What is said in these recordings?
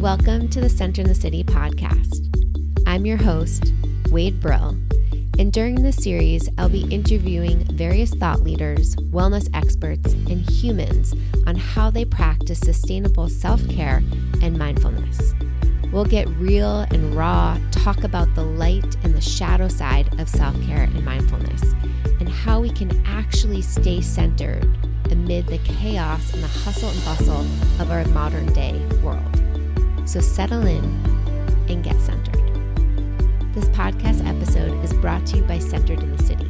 Welcome to the Center in the City podcast. I'm your host, Wade Brill, and during this series, I'll be interviewing various thought leaders, wellness experts, and humans on how they practice sustainable self-care and mindfulness. We'll get real and raw, talk about the light and the shadow side of self-care and mindfulness, and how we can actually stay centered amid the chaos and the hustle and bustle of our modern day world. So settle in and get centered. This podcast episode is brought to you by Centered in the City,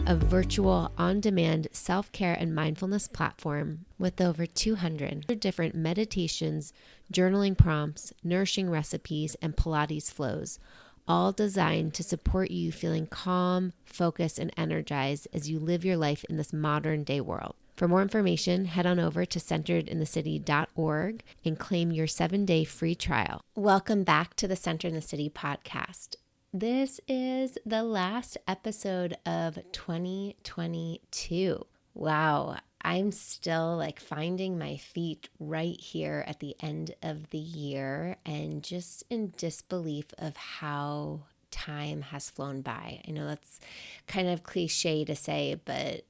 a virtual on-demand self-care and mindfulness platform with over 200 different meditations, journaling prompts, nourishing recipes, and Pilates flows, all designed to support you feeling calm, focused, and energized as you live your life in this modern day world. For more information, head on over to centeredinthecity.org and claim your 7-day free trial. Welcome back to the Center in the City podcast. This is the last episode of 2022. Wow, I'm still finding my feet right here at the end of the year and just in disbelief of how time has flown by. I know that's kind of cliche to say, but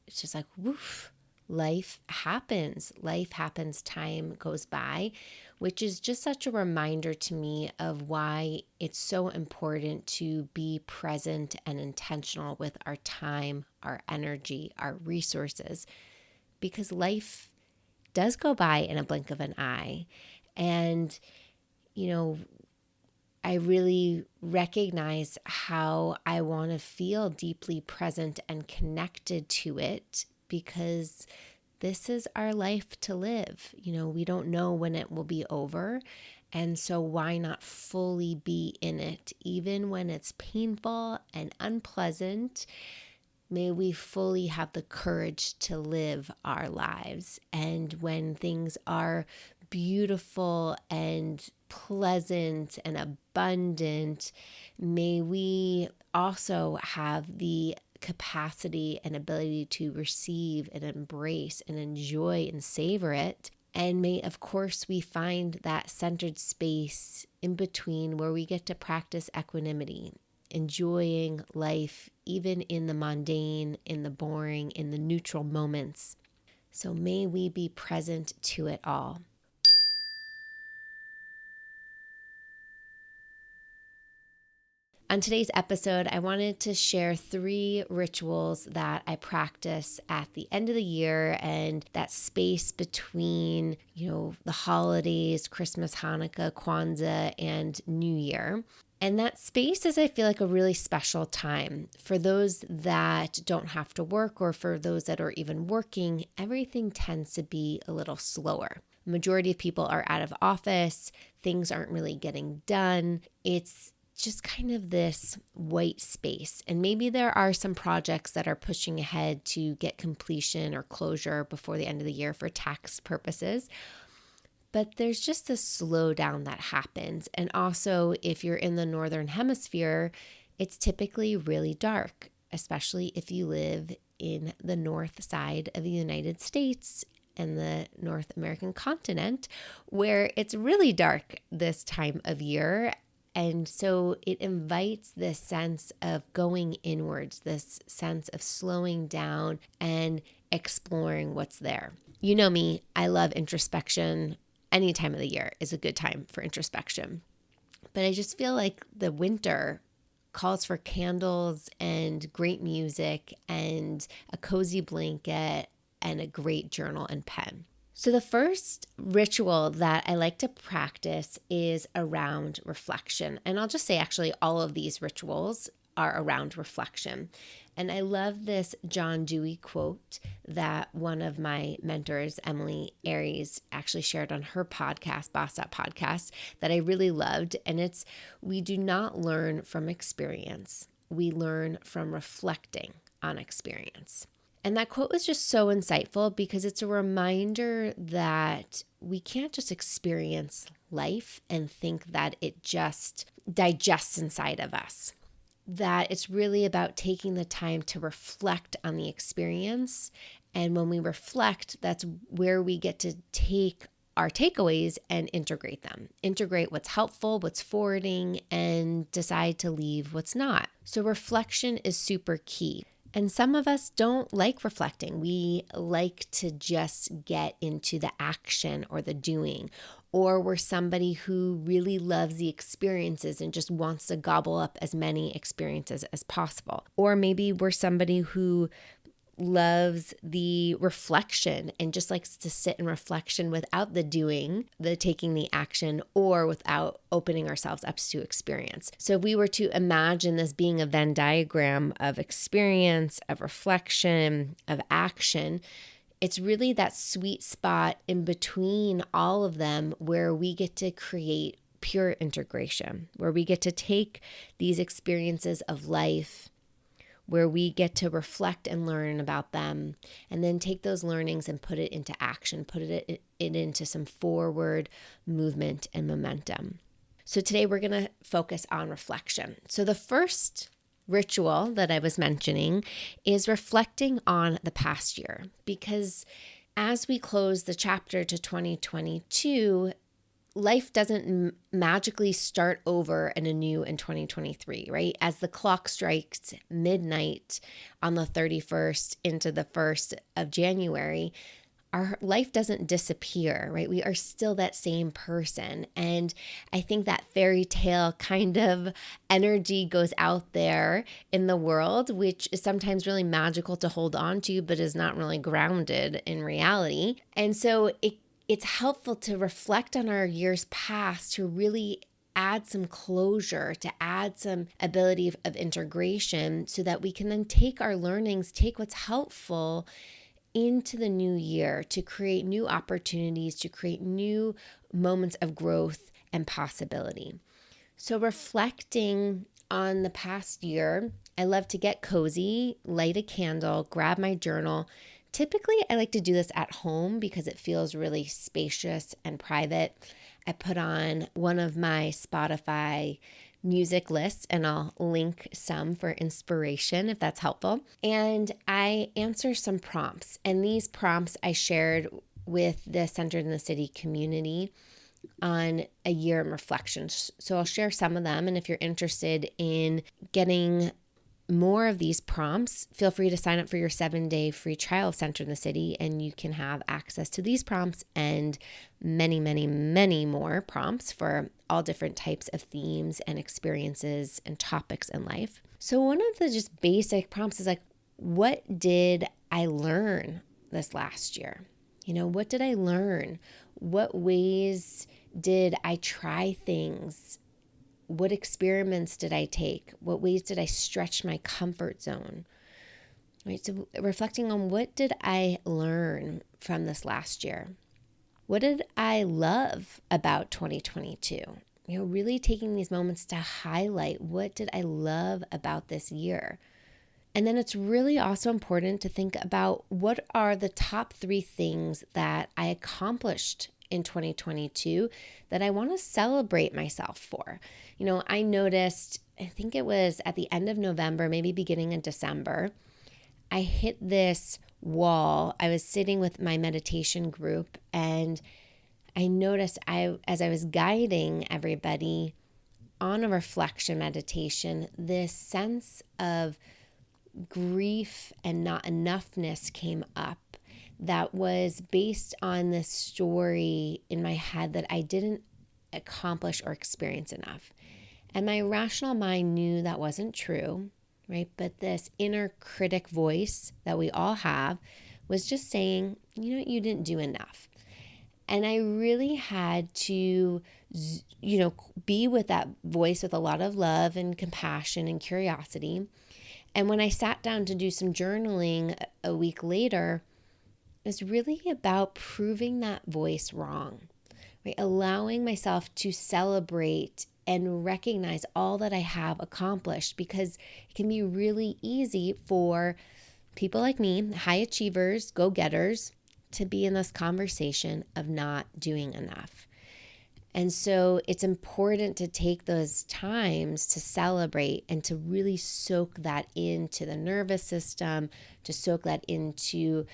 it's just like, woof. Life happens, time goes by, which is just such a reminder to me of why it's so important to be present and intentional with our time, our energy, our resources, because life does go by in a blink of an eye. And, I really recognize how I want to feel deeply present and connected to it, because this is our life to live. We don't know when it will be over. And so why not fully be in it? Even when it's painful and unpleasant, may we fully have the courage to live our lives. And when things are beautiful and pleasant and abundant, may we also have the capacity and ability to receive and embrace and enjoy and savor it. And may, of course, we find that centered space in between where we get to practice equanimity, enjoying life, even in the mundane, in the boring, in the neutral moments. So may we be present to it all. On today's episode, I wanted to share 3 rituals that I practice at the end of the year and that space between, the holidays, Christmas, Hanukkah, Kwanzaa, and New Year. And that space is, I feel like, a really special time. For those that don't have to work or for those that are even working, everything tends to be a little slower. Majority of people are out of office. Things aren't really getting done. It's just kind of this white space. And maybe there are some projects that are pushing ahead to get completion or closure before the end of the year for tax purposes. But there's just a slowdown that happens. And also, if you're in the Northern Hemisphere, it's typically really dark, especially if you live in the north side of the United States and the North American continent, where it's really dark this time of year. And so it invites this sense of going inwards, this sense of slowing down and exploring what's there. You know me, I love introspection. Any time of the year is a good time for introspection. But I just feel like the winter calls for candles and great music and a cozy blanket and a great journal and pen. So the first ritual that I like to practice is around reflection. And I'll just say actually all of these rituals are around reflection. And I love this John Dewey quote that one of my mentors, Emily Aries, actually shared on her podcast, Boss Up Podcast, that I really loved. And it's, we do not learn from experience. We learn from reflecting on experience. And that quote was just so insightful because it's a reminder that we can't just experience life and think that it just digests inside of us. That it's really about taking the time to reflect on the experience. And when we reflect, that's where we get to take our takeaways and integrate them. Integrate what's helpful, what's forwarding, and decide to leave what's not. So reflection is super key. And some of us don't like reflecting. We like to just get into the action or the doing. Or we're somebody who really loves the experiences and just wants to gobble up as many experiences as possible. Or maybe we're somebody who loves the reflection and just likes to sit in reflection without the doing, the taking the action, or without opening ourselves up to experience. So if we were to imagine this being a Venn diagram of experience, of reflection, of action, it's really that sweet spot in between all of them where we get to create pure integration, where we get to take these experiences of life, where we get to reflect and learn about them, and then take those learnings and put it into action, put it into some forward movement and momentum. So today we're going to focus on reflection. So the first ritual that I was mentioning is reflecting on the past year, because as we close the chapter to 2022, life doesn't magically start over and anew in 2023, right? As the clock strikes midnight on the 31st into the 1st of January, our life doesn't disappear, right? We are still that same person. And I think that fairy tale kind of energy goes out there in the world, which is sometimes really magical to hold on to, but is not really grounded in reality. And so it's helpful to reflect on our years past, to really add some closure, to add some ability of integration, so that we can then take our learnings, take what's helpful into the new year to create new opportunities, to create new moments of growth and possibility. So reflecting on the past year, I love to get cozy, light a candle, grab my journal. Typically, I like to do this at home because it feels really spacious and private. I put on one of my Spotify music lists, and I'll link some for inspiration if that's helpful. And I answer some prompts. And these prompts I shared with the Centered in the City community on a year in reflection. So I'll share some of them. And if you're interested in getting more of these prompts, feel free to sign up for your 7-day free trial of Centered in the City, and you can have access to these prompts and many, many, many more prompts for all different types of themes and experiences and topics in life. So one of the just basic prompts is like, what did I learn this last year? What did I learn? What ways did I try things? What experiments did I take? What ways did I stretch my comfort zone? Right? So reflecting on, what did I learn from this last year? What did I love about 2022? Really taking these moments to highlight, what did I love about this year? And then it's really also important to think about, what are the top 3 things that I accomplished in 2022 that I want to celebrate myself for. I noticed, I think it was at the end of November, maybe beginning of December, I hit this wall. I was sitting with my meditation group, and I noticed as I was guiding everybody on a reflection meditation, this sense of grief and not enoughness came up that was based on this story in my head that I didn't accomplish or experience enough. And my rational mind knew that wasn't true, right? But this inner critic voice that we all have was just saying, you didn't do enough. And I really had to, be with that voice with a lot of love and compassion and curiosity. And when I sat down to do some journaling a week later, it's really about proving that voice wrong, right? Allowing myself to celebrate and recognize all that I have accomplished, because it can be really easy for people like me, high achievers, go-getters, to be in this conversation of not doing enough. And so it's important to take those times to celebrate and to really soak that into the nervous system, to soak that into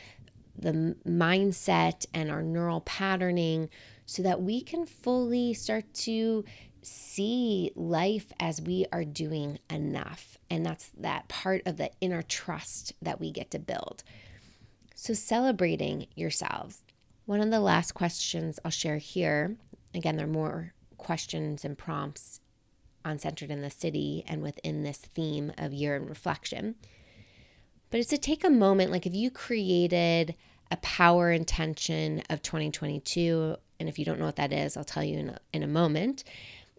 the mindset and our neural patterning so that we can fully start to see life as we are doing enough. And that's that part of the inner trust that we get to build. So celebrating yourselves. One of the last questions I'll share here, again, there are more questions and prompts on Centered in the City and within this theme of year and reflection. But it's to take a moment, like if you created a power intention of 2022, and if you don't know what that is, I'll tell you in a moment,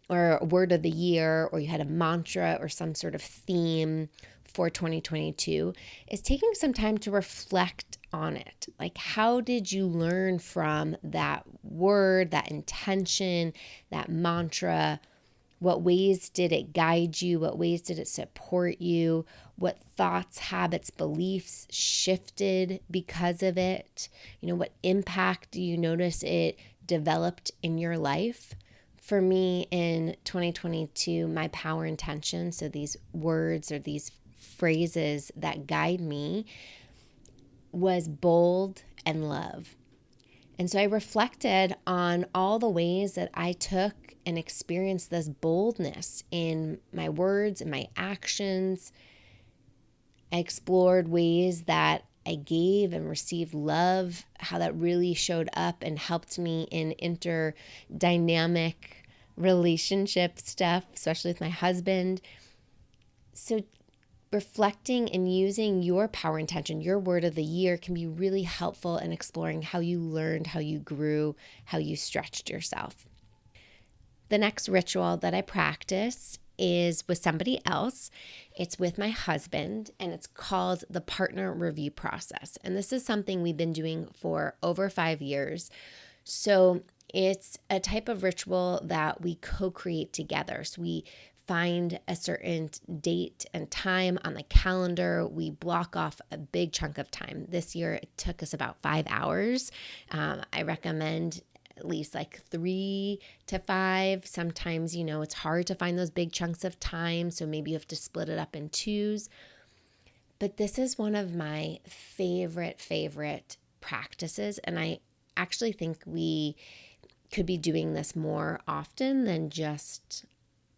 or a word of the year, or you had a mantra or some sort of theme for 2022, is taking some time to reflect on it. Like, how did you learn from that word, that intention, that mantra? What ways did it guide you? What ways did it support you? What thoughts, habits, beliefs shifted because of it? What impact do you notice it developed in your life? For me in 2022, my power intention, so these words or these phrases that guide me, was bold and love. And so I reflected on all the ways that I took and experienced this boldness in my words and my actions. I explored ways that I gave and received love, how that really showed up and helped me in interdynamic relationship stuff, especially with my husband. So reflecting and using your power intention, your word of the year, can be really helpful in exploring how you learned, how you grew, how you stretched yourself. The next ritual that I practice is with somebody else. It's with my husband, and it's called the partner review process. And this is something we've been doing for over 5 years. So it's a type of ritual that we co-create together. So we find a certain date and time on the calendar. We block off a big chunk of time. This year, it took us about 5 hours. I recommend at least like 3 to 5. Sometimes, it's hard to find those big chunks of time. So maybe you have to split it up in twos. But this is one of my favorite practices. And I actually think we could be doing this more often than just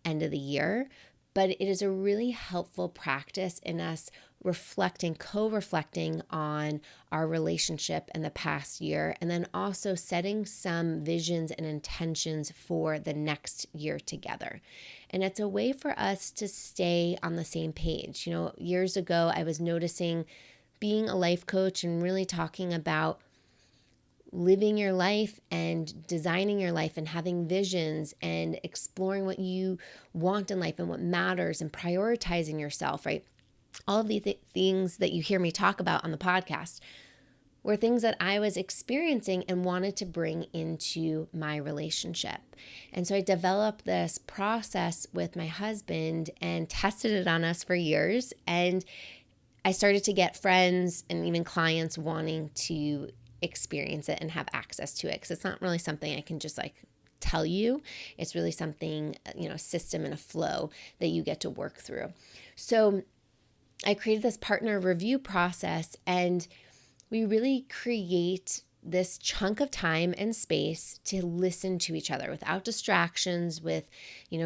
end of the year, but it is a really helpful practice in us co-reflecting on our relationship in the past year, and then also setting some visions and intentions for the next year together. And it's a way for us to stay on the same page. Years ago, I was noticing being a life coach and really talking about living your life and designing your life and having visions and exploring what you want in life and what matters and prioritizing yourself, right? All of the things that you hear me talk about on the podcast were things that I was experiencing and wanted to bring into my relationship. And so I developed this process with my husband and tested it on us for years. And I started to get friends and even clients wanting to experience it and have access to it, because it's not really something I can just tell you. It's really something, a system and a flow that you get to work through. So I created this partner review process, and we really create this chunk of time and space to listen to each other without distractions, with,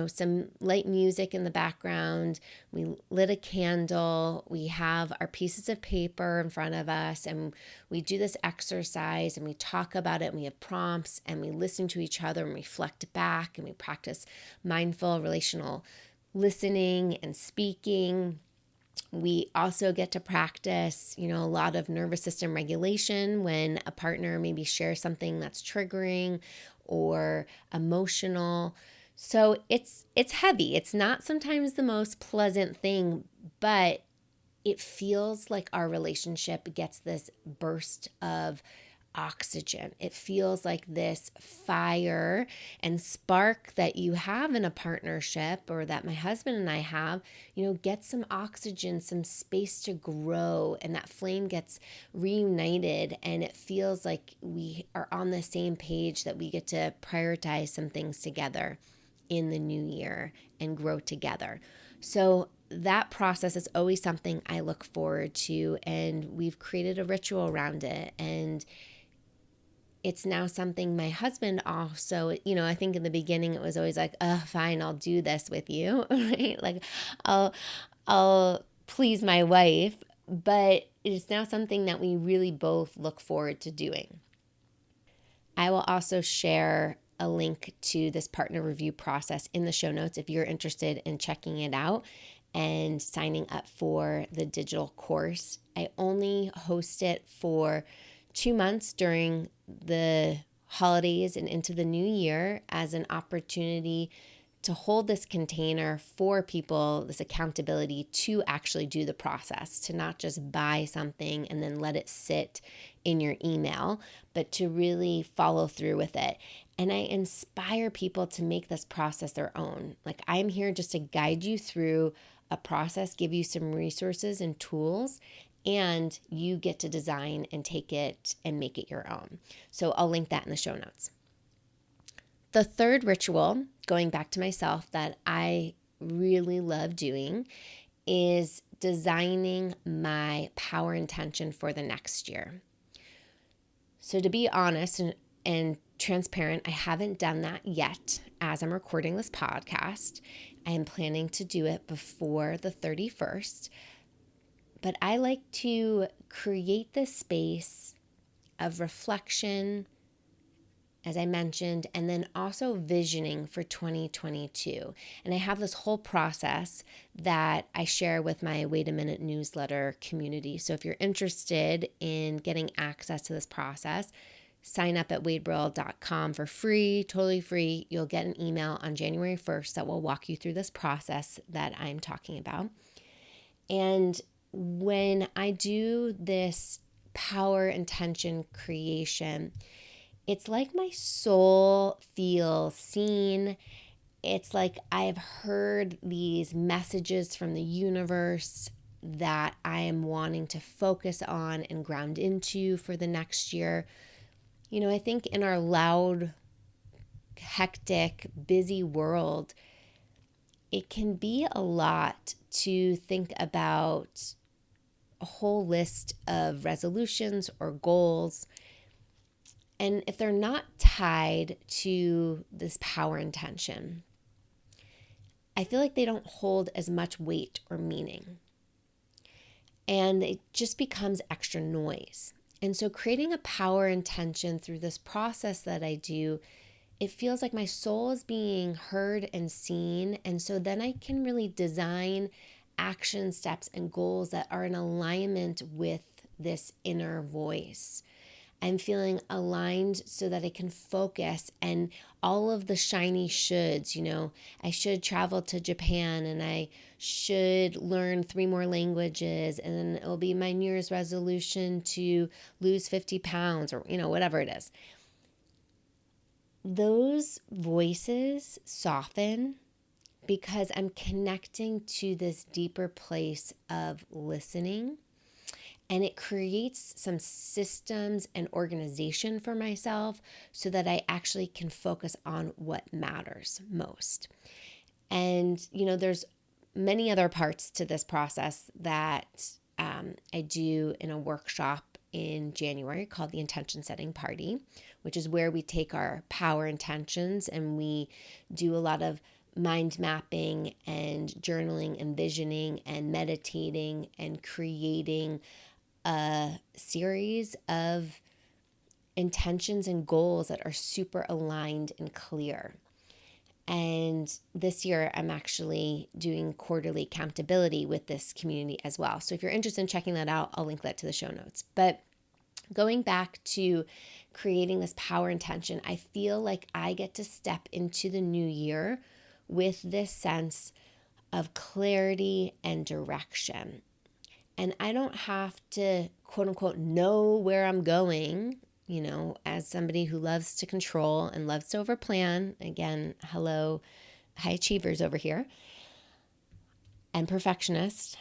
some light music in the background. We lit a candle. We have our pieces of paper in front of us, and we do this exercise and we talk about it, and we have prompts, and we listen to each other and reflect back, and we practice mindful relational listening and speaking. We also get to practice, a lot of nervous system regulation when a partner maybe shares something that's triggering or emotional. So it's heavy. It's not sometimes the most pleasant thing, but it feels like our relationship gets this burst of oxygen. It feels like this fire and spark that you have in a partnership, or that my husband and I have, gets some oxygen, some space to grow, and that flame gets reunited, and it feels like we are on the same page, that we get to prioritize some things together. in the new year and grow together. So that process is always something I look forward to, and we've created a ritual around it. And it's now something my husband also, I think in the beginning it was always like, oh, fine, I'll do this with you, right? Like I'll please my wife, but it's now something that we really both look forward to doing. I will also share a link to this partner review process in the show notes if you're interested in checking it out and signing up for the digital course. I only host it for 2 months during the holidays and into the new year as an opportunity to hold this container for people, this accountability to actually do the process, to not just buy something and then let it sit in your email, but to really follow through with it. And I inspire people to make this process their own. Like, I'm here just to guide you through a process, give you some resources and tools, and you get to design and take it and make it your own. So I'll link that in the show notes. The third ritual, going back to myself, that I really love doing is designing my power intention for the next year. So to be honest and transparent, I haven't done that yet as I'm recording this podcast. I am planning to do it before the 31st. But I like to create this space of reflection, as I mentioned, and then also visioning for 2022. And I have this whole process that I share with my Wait a Minute newsletter community. So if you're interested in getting access to this process, sign up at wadebrill.com for free, totally free. You'll get an email on January 1st that will walk you through this process that I'm talking about. And when I do this power intention creation, it's like my soul feels seen. It's like I've heard these messages from the universe that I am wanting to focus on and ground into for the next year. I think in our loud, hectic, busy world, it can be a lot to think about a whole list of resolutions or goals. And if they're not tied to this power intention, I feel like they don't hold as much weight or meaning. And it just becomes extra noise. And so creating a power intention through this process that I do, it feels like my soul is being heard and seen. And so then I can really design action steps and goals that are in alignment with this inner voice. I'm feeling aligned so that I can focus, and all of the shiny shoulds, I should travel to Japan and I should learn 3 more languages, and then it will be my New Year's resolution to lose 50 pounds or, whatever it is. Those voices soften because I'm connecting to this deeper place of listening. And it creates some systems and organization for myself so that I actually can focus on what matters most. And, there's many other parts to this process that I do in a workshop in January called the Intention Setting Party, which is where we take our power intentions and we do a lot of mind mapping and journaling and visioning and meditating and creating a series of intentions and goals that are super aligned and clear. And this year, I'm actually doing quarterly accountability with this community as well. So if you're interested in checking that out, I'll link that to the show notes. But going back to creating this power intention, I feel like I get to step into the new year with this sense of clarity and direction. And I don't have to, quote unquote, know where I'm going, as somebody who loves to control and loves to overplan. Again, hello, high achievers over here, and perfectionist.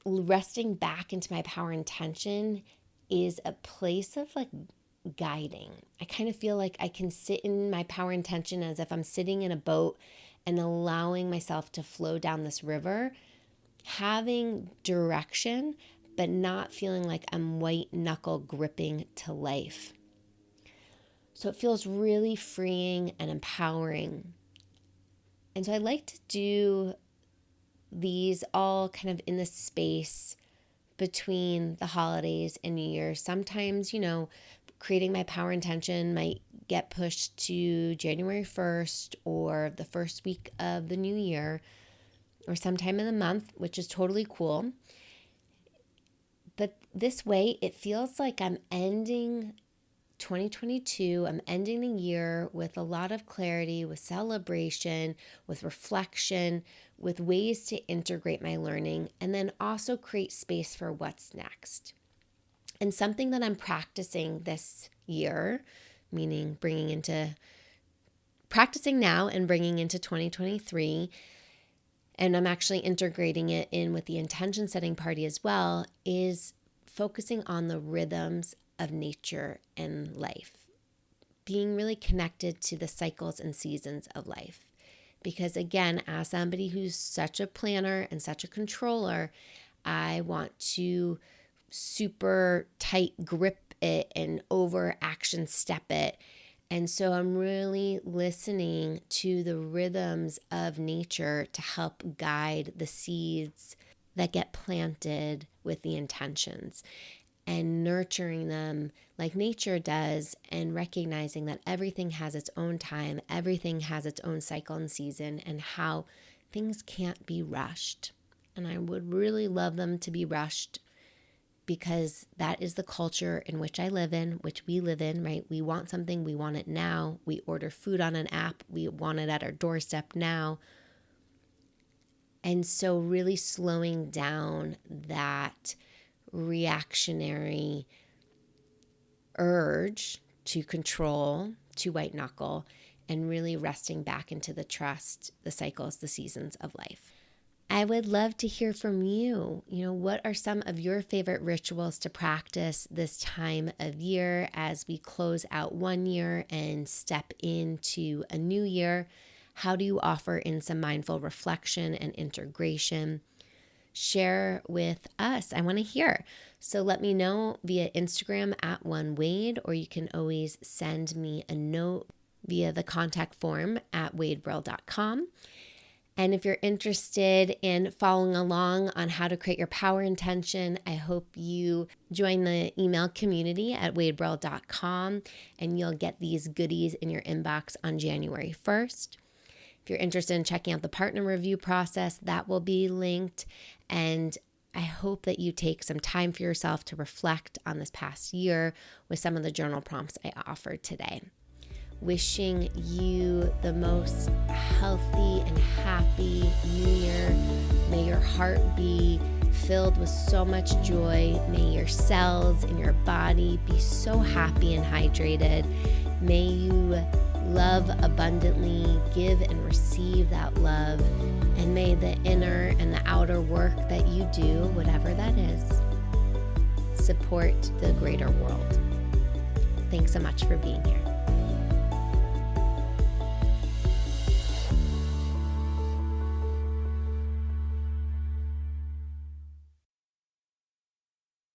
Resting back into my power intention is a place of guiding. I kind of feel like I can sit in my power intention as if I'm sitting in a boat and allowing myself to flow down this river, having direction, but not feeling like I'm white knuckle gripping to life. So it feels really freeing and empowering. And so I like to do these all kind of in the space between the holidays and New Year's. Sometimes, creating my power intention might get pushed to January 1st or the first week of the new year or sometime in the month, which is totally cool. But this way, it feels like I'm ending 2022. I'm ending the year with a lot of clarity, with celebration, with reflection, with ways to integrate my learning, and then also create space for what's next. And something that I'm practicing this year, meaning practicing now and bringing into 2023, and I'm actually integrating it in with the intention setting party as well, is focusing on the rhythms of nature and life, being really connected to the cycles and seasons of life. Because again, as somebody who's such a planner and such a controller, I want to super tight grip it and over action step it. And so I'm really listening to the rhythms of nature to help guide the seeds that get planted with the intentions and nurturing them like nature does, and recognizing that everything has its own time, everything has its own cycle and season, and how things can't be rushed. And I would really love them to be rushed, because that is the culture in which I live in, which we live in, right? We want something, we want it now. We order food on an app, we want it at our doorstep now. And so really slowing down that reactionary urge to control, to white knuckle, and really resting back into the trust, the cycles, the seasons of life. I would love to hear from you. What are some of your favorite rituals to practice this time of year as we close out one year and step into a new year? How do you offer in some mindful reflection and integration? Share with us. I want to hear. So let me know via Instagram at OneWade, or you can always send me a note via the contact form at wadebrill.com. And if you're interested in following along on how to create your power intention, I hope you join the email community at wadebrill.com, and you'll get these goodies in your inbox on January 1st. If you're interested in checking out the partner review process, that will be linked. And I hope that you take some time for yourself to reflect on this past year with some of the journal prompts I offered today. Wishing you the most healthy and happy new year. May your heart be filled with so much joy. May your cells in your body be so happy and hydrated. May you love abundantly, give and receive that love. And may the inner and the outer work that you do, whatever that is, support the greater world. Thanks so much for being here.